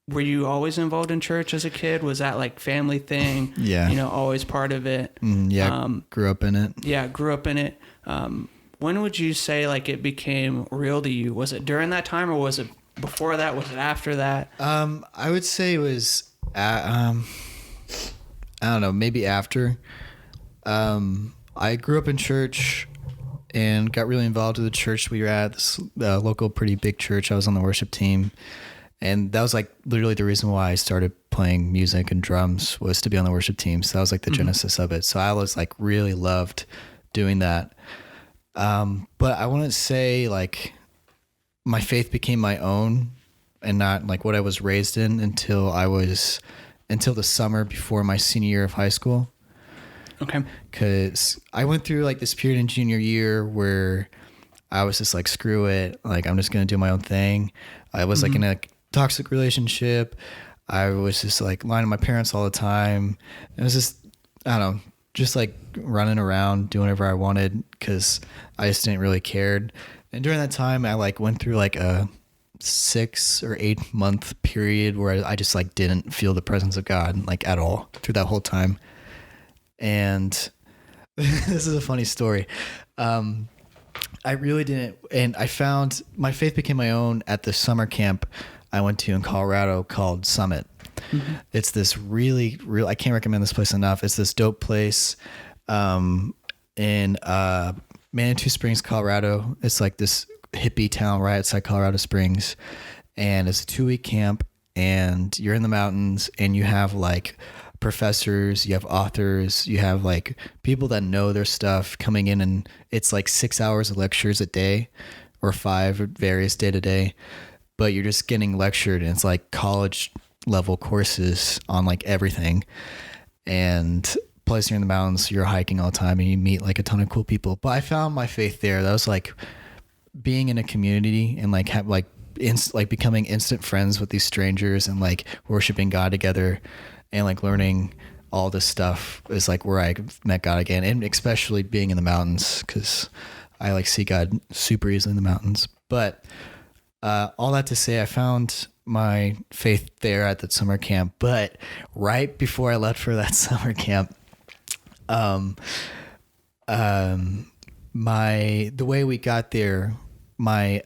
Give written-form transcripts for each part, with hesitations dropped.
were you always involved in church as a kid? Was that like family thing? Yeah. You know, always part of it? Grew up in it. Yeah, grew up in it. When would you say like it became real to you? Was it during that time or was it before that? Was it after that? I would say it was, I don't know, maybe after. I grew up in church and got really involved with the church we were at, this local pretty big church. I was on the worship team. And that was like literally the reason why I started playing music and drums, was to be on the worship team. So that was like the genesis of it. So I was like really loved doing that. But I wouldn't say like my faith became my own and not like what I was raised in until the summer before my senior year of high school. Okay. Cause I went through like this period in junior year where I was just like, screw it. Like, I'm just going to do my own thing. I was like in a toxic relationship. I was just like lying to my parents all the time. It was just, I don't know, just like running around doing whatever I wanted because I just didn't really care. And during that time, I like went through like a 6 or 8 month period where I just like didn't feel the presence of God like at all through that whole time. And this is a funny story. I really didn't. And I found my faith became my own at the summer camp I went to in Colorado called Summit. Mm-hmm. It's this really, I can't recommend this place enough. It's this dope place in Manitou Springs, Colorado. It's like this hippie town right outside Colorado Springs. And it's a 2-week camp and you're in the mountains and you have like professors, you have authors, you have like people that know their stuff coming in, and it's like 6 hours of lectures a day or 5 various day to day, but you're just getting lectured and it's like college level courses on like everything. And plus you're in the mountains, you're hiking all the time and you meet like a ton of cool people. But I found my faith there. That was like being in a community and like have like becoming instant friends with these strangers and like worshiping God together and like learning all this stuff is like where I met God again. And especially being in the mountains, because I like see God super easily in the mountains. But all that to say, I found my faith there at that summer camp. But right before I left for that summer camp, the way we got there, my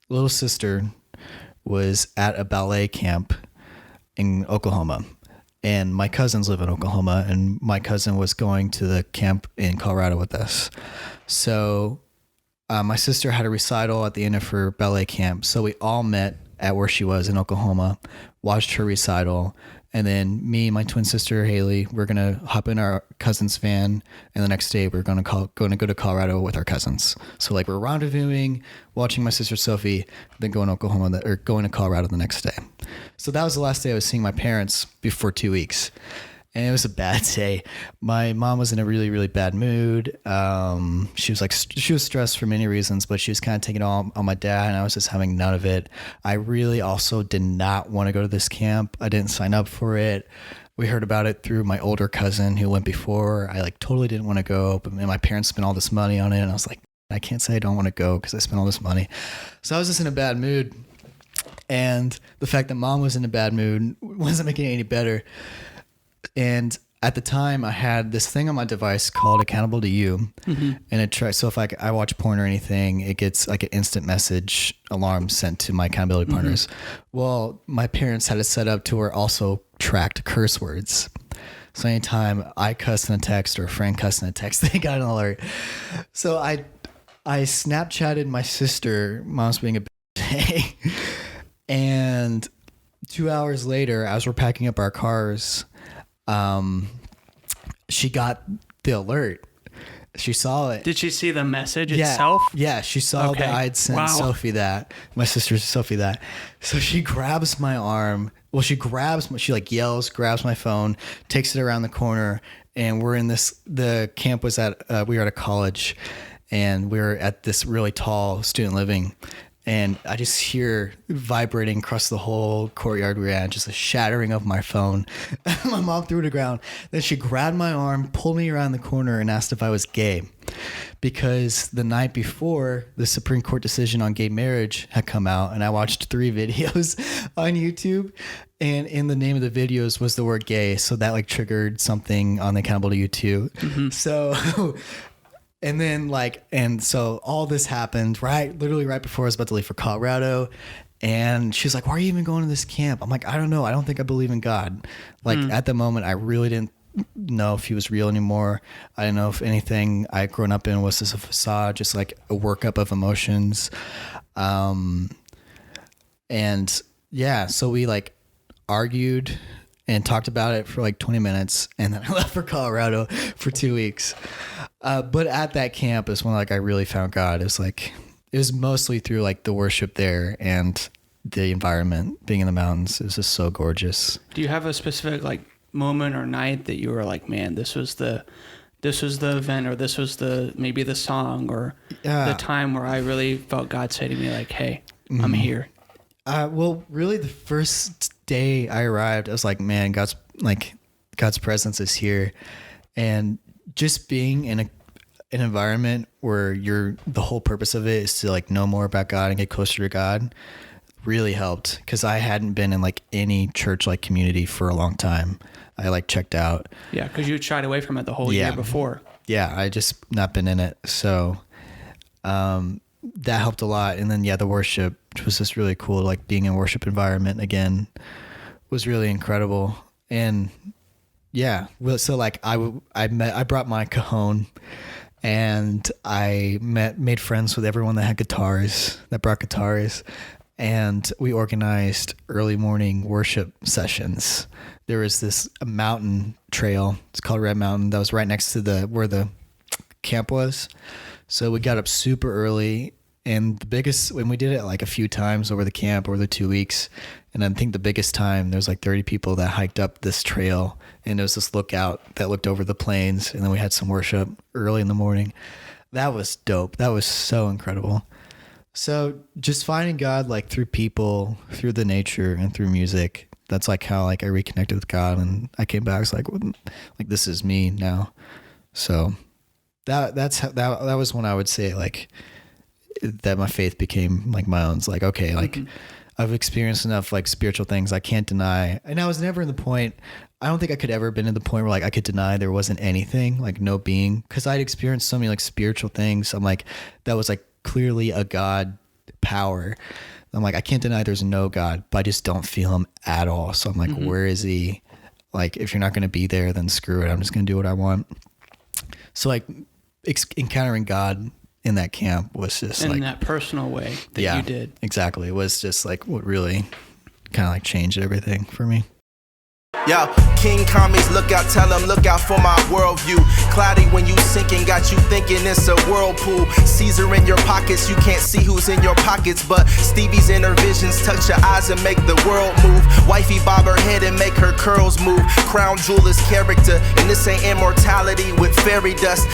little sister was at a ballet camp in Oklahoma, and my cousins live in Oklahoma, and my cousin was going to the camp in Colorado with us. So my sister had a recital at the end of her ballet camp. So we all met at where she was in Oklahoma, watched her recital. And then me and my twin sister, Haley, we're going to hop in our cousin's van. And the next day we're going to go to Colorado with our cousins. So like we're rendezvousing, watching my sister Sophie, then going to Colorado the next day. So that was the last day I was seeing my parents before 2 weeks. And it was a bad day. My mom was in a really, really bad mood. She was stressed for many reasons, but she was kind of taking it all on my dad, and I was just having none of it. I really also did not want to go to this camp. I didn't sign up for it. We heard about it through my older cousin who went before. I like totally didn't want to go, but my parents spent all this money on it, and I was like, I can't say I don't want to go because I spent all this money. So I was just in a bad mood, and the fact that mom was in a bad mood wasn't making it any better. And at the time I had this thing on my device called Accountable to You. Mm-hmm. And it tries, so if I watch porn or anything, it gets like an instant message alarm sent to my accountability partners. Well, my parents had it set up to where also tracked curse words. So anytime I cuss in a text or a friend cuss in a text, they got an alert. So I Snapchatted my sister, mom's being a bitch, and 2 hours later, as we're packing up our cars, she got the alert. She saw it. Did she see the message itself? Yeah, she saw that I'd sent my sister Sophie that. So she grabs my arm. Well, she like yells, grabs my phone, takes it around the corner, and we're in the camp was we were at a college, and we were at this really tall student living. And I just hear vibrating across the whole courtyard we're at, just a shattering of my phone. My mom threw it to the ground. Then she grabbed my arm, pulled me around the corner, and asked if I was gay. because the night before the Supreme Court decision on gay marriage had come out, and I watched 3 videos on YouTube, and in the name of the videos was the word gay. So that like triggered something on the Accountable to You too. So, and then and so all this happened literally right before I was about to leave for Colorado. And she's like, why are you even going to this camp? I'm like, I don't know. I don't think I believe in God. At the moment, I really didn't know if he was real anymore. I didn't know if anything I had grown up in was just a facade, just like a workup of emotions. And yeah, so we argued and talked about it for 20 minutes. And then I left for Colorado for 2 weeks. But at that camp is when I really found God. It was mostly through the worship there and the environment, being in the mountains. It was just so gorgeous. Do you have a specific moment or night that you were like, man, this was the event, or this was maybe the song, or the time where I really felt God say to me hey, I'm here? Well, really the first day I arrived, I was like, man, God's presence is here. And just being in an environment where the whole purpose of it is to know more about God and get closer to God really helped, because I hadn't been in any church community for a long time. I checked out. Yeah, because you shied away from it the whole year before. Yeah, I just not been in it. So that helped a lot. And then the worship was just really cool. Being in a worship environment again was really incredible. And yeah, so I brought my cajon. And I made friends with everyone that brought guitars, and we organized early morning worship sessions. There was this mountain trail. It's called Red Mountain. That was right next to where the camp was. So we got up super early, and when we did it a few times over the camp, over the 2 weeks, and I think the biggest time, there was 30 people that hiked up this trail, and there was this lookout that looked over the plains, and then we had some worship early in the morning. That was dope. That was so incredible. So just finding God through people, through the nature, and through music, that's how I reconnected with God, and I came back. I was this is me now. So that was when I would say that my faith became my own. It's okay, I've experienced enough spiritual things I can't deny. And I was never in the point, I don't think I could ever been in the point where I could deny there wasn't anything, no being, because I'd experienced so many spiritual things. I'm that was clearly a God power. I'm I can't deny there's no God, but I just don't feel him at all. So I'm where is he? If you're not going to be there, then screw it. I'm just going to do what I want. So encountering God in that camp was just in that personal way that you did. Exactly. It was just what really kind of changed everything for me. Yo, King Commies, look out, tell them, look out for my worldview. Cloudy when you sinking, got you thinking it's a whirlpool. Caesar in your pockets, you can't see who's in your pockets, but Stevie's inner visions touch your eyes and make the world move. Wifey bob her head and make her curls move. Crown jewel is character, and this ain't immortality with fairy dust.